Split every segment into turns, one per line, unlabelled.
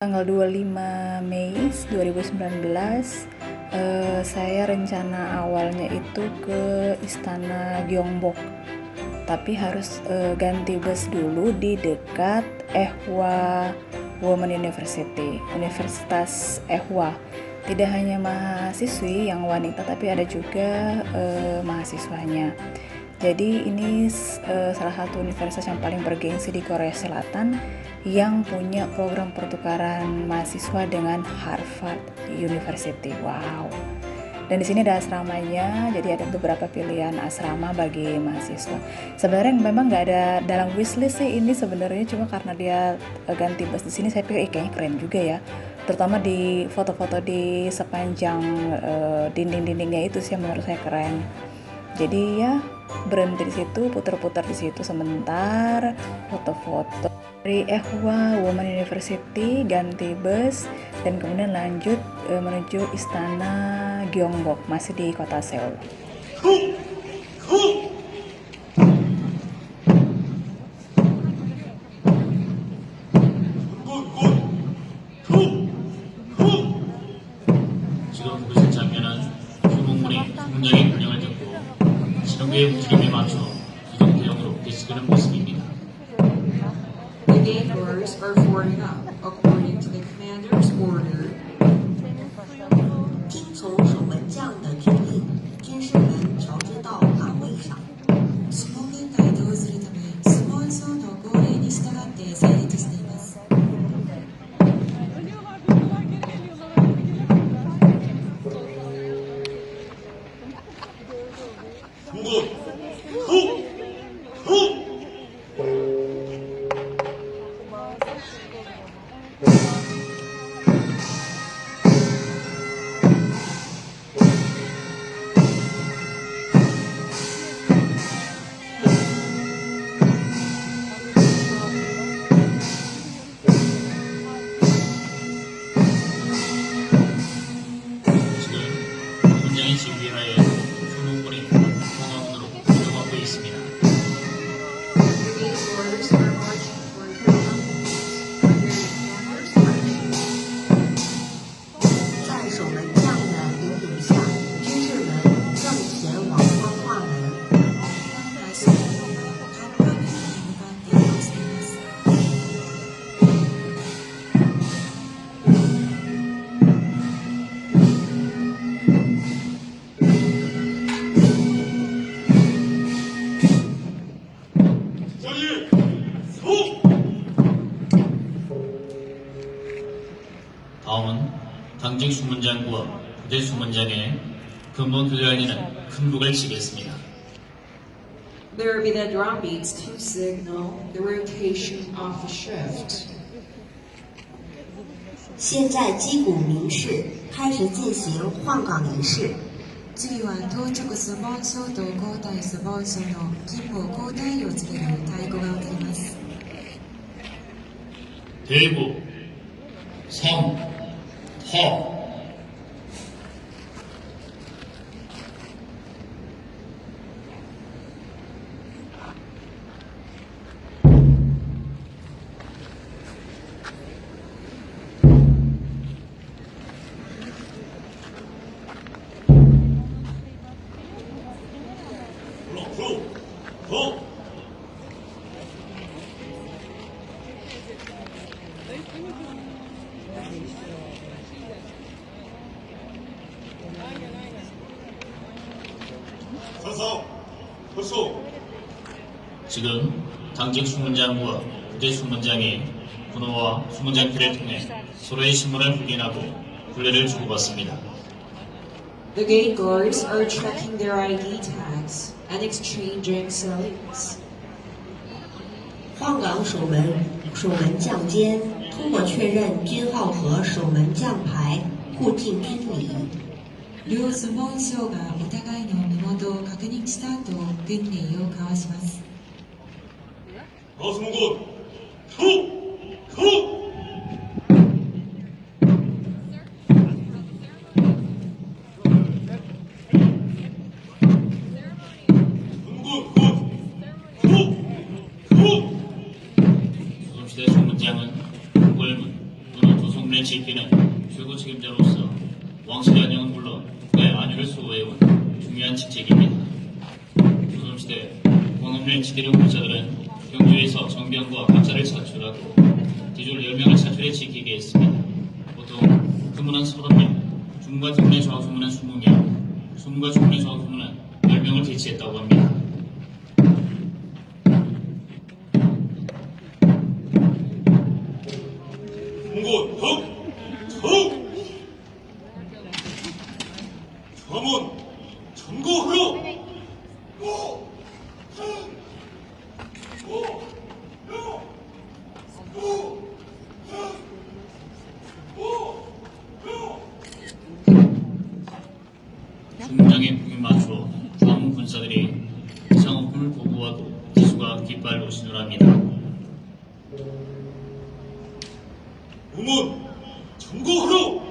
Tanggal 25 Mei 2019, saya rencana awalnya itu ke Istana Gyeongbok, tapi harus ganti bus dulu di dekat Ehwa Women University, Universitas Ehwa. Tidak hanya mahasiswi yang wanita, tapi ada juga mahasiswanya. Jadi ini salah satu universitas yang paling bergengsi di Korea Selatan yang punya program pertukaran mahasiswa dengan Harvard University. Wow. Dan di sini ada asramanya, jadi ada beberapa pilihan asrama bagi mahasiswa. Sebenarnya memang nggak ada dalam wishlist sih ini sebenarnya, cuma karena dia ganti bus di sini, saya pikir kayaknya keren juga ya. Terutama di foto-foto di sepanjang dinding-dindingnya itu sih menurut saya keren. Jadi ya berhenti di situ, putar-putar di situ sebentar, foto-foto dari Ehwa Women University, ganti bus, dan kemudian lanjut menuju Istana Gyeongbok, masih di kota Seoul.
지금 보신 장면은 휴목문이 문장의 균형을 잡고 신호기의 움직임에 맞춰 이동 대형으로 배치되는 모습입니다.
The gate doors are forming up according to the commander's order.
听从守门将的指令，军士们调整到岗位上。
주목은 가이드를 타면 스몬소 도고레니 従って整列しています。
지금 문장의 지휘하에 휴목문이 공항으로 이동하고 있습니다.
The gate doors are marching toward the under the commander's order.
在守门将的引领下，军士们正前往光化门。
다음은 당직 수문장과 부대 수문장의 근무 교관이는 큰 북을 치겠습니다.
There will be the drum beats to signal the rotation of the shift.
现在击鼓鸣示，开始进行换岗仪式。
次は到着スポンソと交代スポンソの勤務交代を告げる太鼓が踊ります。
대부, 성, 터. 지금 당직 수문장과 부대 수문장이 군호와 수문장표를 통해 서로의 신문을 확인하고 훈례를 주고받습니다.
The gate guards are checking their ID tags and exchanging salutes.
换岗守门将间通过确认军号和守门将牌，互敬军礼。
両スポンソがお互いの身元を確認した後、軍礼を交わします。
조선시대 수문장은 몽골문 또는 조선 국내 지키는 최고 책임자로서 왕실의 안녕은 물론 국가의 안위를 수호해온 중요한 직책입니다. 조선시대 광화문을 지키는 군사들은 경주에서 정병과 감사를 차출하고 기졸 10명을 차출해 지키게 했습니다. 보통 근무는 30명, 중과 중문의 좌우수문은 20명, 중과 중문의 좌우수문은 10명을 배치했다고 합니다.
공고 덕 좌문 점거하여
중장의 북에 맞추어 좌문 군사들이 상업품을 보고하고 기수가 깃발로 신호합니다.
우문 점거하여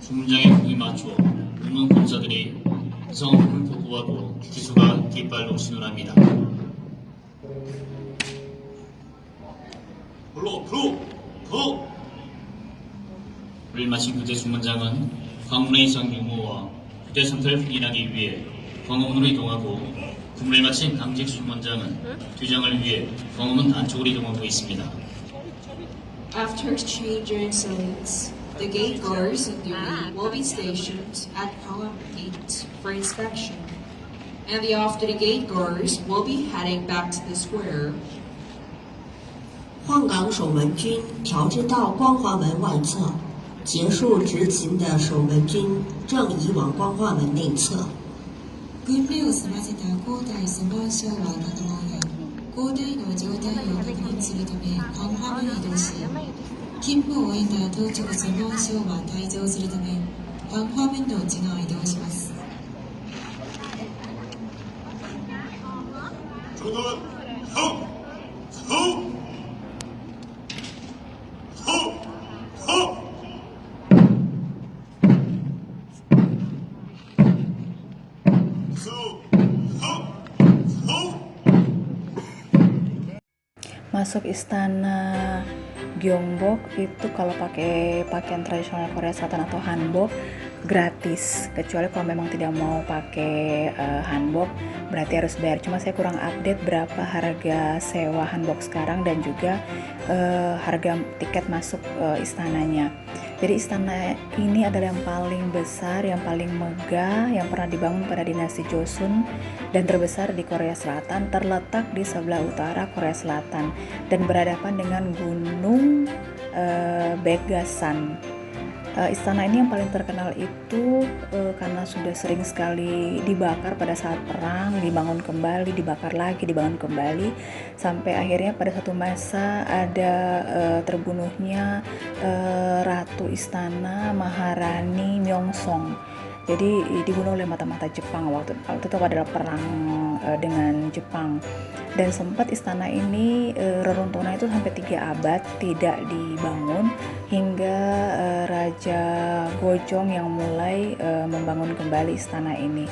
중장의 북에 맞추어 우문 군사들이 상업품을 보고하고 기수가 깃발로 신호합니다.
불러 덕
를 마친 교대 주문장은 광문의 이상 유무와 교대 상태를 확인하기 위해 광화문으로 이동하고 근무를 마친 당직 주문장은 뒤장을 위해 광화문 안쪽으로 이동하고 있습니다.
After exchanging salutes, the gate guards and duty will be stationed at Column 8 for inspection, and the off-duty gate guards will be heading back to the square.
换岗守门军调至到光华门外侧，结束执勤的守门军正移往光华门内侧。
訓練を済ませた交代スマーショーは仲間や交代の状態を確認するため看板に移動し、勤務を終えた到着スマーショーは退場するため看板の内側移動します。
전원
Masuk istana Gyeongbok itu kalau pakai pakaian tradisional Korea Selatan atau hanbok gratis, kecuali kalau memang tidak mau pakai hanbok berarti harus bayar. Cuma saya kurang update berapa harga sewa hanbok sekarang dan juga harga tiket masuk istananya. Jadi istana ini adalah yang paling besar, yang paling megah, yang pernah dibangun pada dinasti Joseon dan terbesar di Korea Selatan, terletak di sebelah utara Korea Selatan dan berhadapan dengan Gunung Begasan. Istana ini yang paling terkenal itu karena sudah sering sekali dibakar pada saat perang, dibangun kembali, dibakar lagi, dibangun kembali, sampai akhirnya pada satu masa ada terbunuhnya Ratu Istana Maharani Myeongsong. Jadi dibunuh oleh mata-mata Jepang waktu itu adalah perang dengan Jepang, dan sempat istana ini reruntuhan itu sampai 3 abad tidak dibangun hingga Raja Gojong yang mulai membangun kembali istana ini.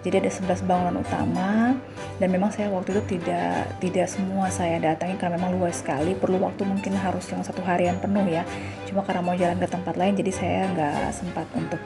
Jadi ada 11 bangunan utama dan memang saya waktu itu tidak semua saya datangi karena memang luas sekali, perlu waktu mungkin harus yang 1 harian penuh ya. Cuma karena mau jalan ke tempat lain jadi saya nggak sempat untuk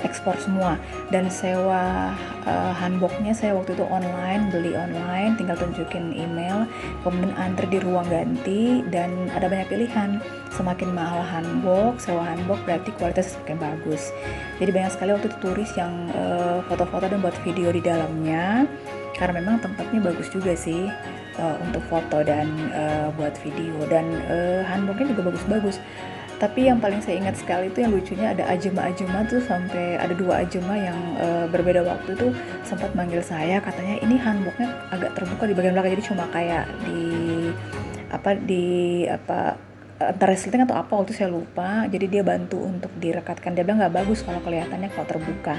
ekspor semua. Dan sewa hanboknya saya waktu itu online, beli online, tinggal tunjukin email, kemudian antri di ruang ganti dan ada banyak pilihan. Semakin mahal hanbok, sewa hanbok berarti kualitas semakin bagus. Jadi banyak sekali waktu itu turis yang foto-foto dan buat video di dalamnya karena memang tempatnya bagus juga sih untuk foto dan buat video, dan hanboknya juga bagus-bagus. Tapi yang paling saya ingat sekali itu yang lucunya ada ajema-ajema tuh, sampai ada 2 ajema yang berbeda waktu tuh sempat manggil saya, katanya ini hanboknya agak terbuka di bagian belakang, jadi cuma kayak di antara resleting atau apa waktu saya lupa, jadi dia bantu untuk direkatkan. Dia bilang nggak bagus kalau kelihatannya kalau terbuka,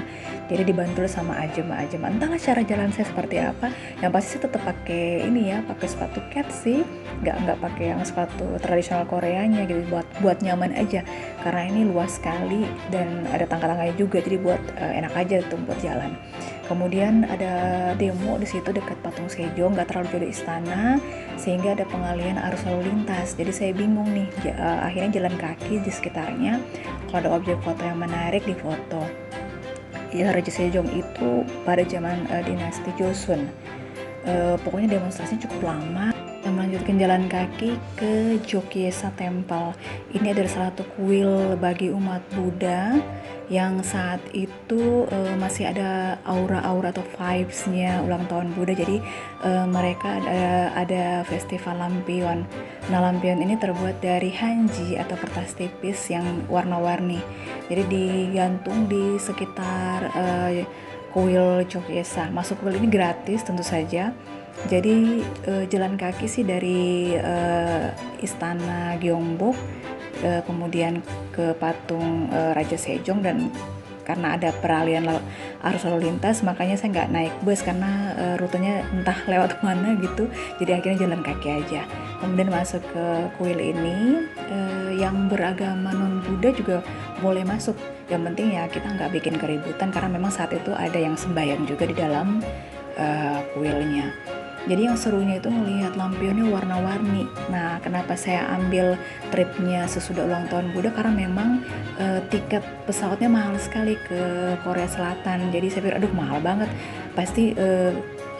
jadi dibantu sama ajema-ajema. Entahlah cara jalan saya seperti apa, yang pasti sih tetap pakai ini ya, pakai sepatu cat sih, nggak pakai yang sepatu tradisional Koreanya gitu, buat nyaman aja karena ini luas sekali dan ada tangga-tangganya juga, jadi buat enak aja tuh buat jalan. Kemudian ada demo di situ dekat Patung Sejong, nggak terlalu jauh dari istana, sehingga ada pengalihan arus lalu lintas. Jadi saya bingung nih, akhirnya jalan kaki di sekitarnya. Kalau ada objek foto yang menarik di foto. Ya, Raja Sejong itu pada zaman dinasti Joseon. Pokoknya demonstrasinya cukup lama. Kita melanjutkan jalan kaki ke Jokiesa Temple. Ini adalah salah satu kuil bagi umat Buddha yang saat itu masih ada aura-aura atau vibes-nya ulang tahun Buddha. Jadi mereka ada festival lampion. Nah, lampion ini terbuat dari hanji atau kertas tipis yang warna-warni. Jadi digantung di sekitar kuil Jokiesa. Masuk kuil ini gratis tentu saja. Jadi jalan kaki sih dari istana Gyeongbok kemudian ke patung Raja Sejong, dan karena ada peralihan arus lalu lintas makanya saya nggak naik bus karena rutenya entah lewat mana gitu, jadi akhirnya jalan kaki aja. Kemudian masuk ke kuil ini, yang beragama non Buddha juga boleh masuk, yang penting ya kita nggak bikin keributan karena memang saat itu ada yang sembahyang juga di dalam kuilnya. Jadi yang serunya itu melihat lampionnya warna-warni. Nah, kenapa saya ambil tripnya sesudah ulang tahun Buddha? Karena memang tiket pesawatnya mahal sekali ke Korea Selatan. Jadi saya pikir, aduh mahal banget. Pasti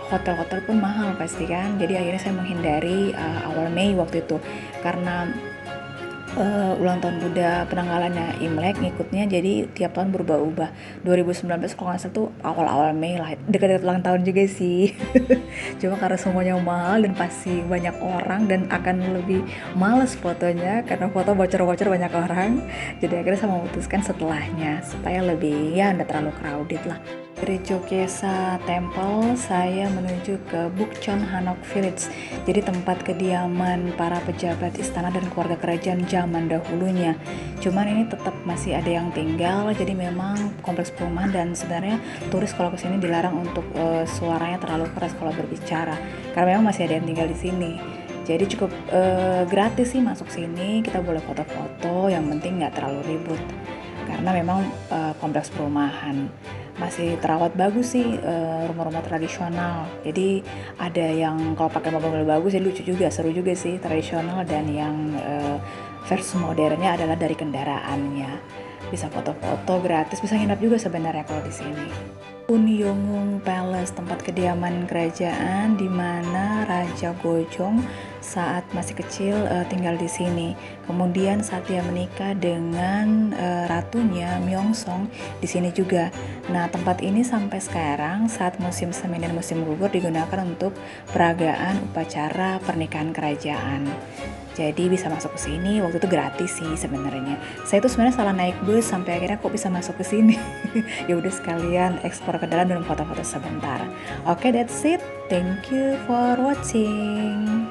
hotel-hotel pun mahal pasti kan. Jadi akhirnya saya menghindari awal Mei waktu itu. Karena ulang tahun Buddha penanggalannya Imlek ngikutnya, jadi tiap tahun berubah-ubah. 2019 kalau nggak salah tuh awal-awal Mei lah, dekat-dekat ulang tahun juga sih. Cuma karena semuanya mahal dan pasti banyak orang dan akan lebih males fotonya karena foto bocor-bocor banyak orang, jadi akhirnya saya memutuskan setelahnya supaya lebih ya nggak terlalu crowded lah. Dari Jokiesa Temple saya menuju ke Bukchon Hanok Village, jadi tempat kediaman para pejabat istana dan keluarga kerajaan zaman dahulunya. Cuman ini tetap masih ada yang tinggal, jadi memang kompleks perumahan dan sebenarnya turis kalau kesini dilarang untuk suaranya terlalu keras kalau berbicara karena memang masih ada yang tinggal di sini. Jadi cukup gratis sih masuk sini, kita boleh foto-foto, yang penting nggak terlalu ribut karena memang kompleks perumahan. Masih terawat bagus sih, rumah-rumah tradisional. Jadi ada yang kalau pakai mobil bagus ya lucu juga, seru juga sih tradisional, dan yang versi modernnya adalah dari kendaraannya. Bisa foto-foto gratis, bisa nginap juga sebenarnya kalau di sini. Unyongung Palace, tempat kediaman kerajaan di mana Raja Gojong saat masih kecil tinggal di sini. Kemudian saat dia menikah dengan ratunya Myeongsong di sini juga. Nah, tempat ini sampai sekarang saat musim semi dan musim gugur digunakan untuk peragaan upacara pernikahan kerajaan. Jadi bisa masuk ke sini, waktu itu gratis sih sebenarnya. Saya tuh sebenarnya salah naik bus sampai akhirnya kok bisa masuk ke sini. Ya udah sekalian eksplor ke dalam dan foto-foto sebentar. Oke, that's it. Thank you for watching.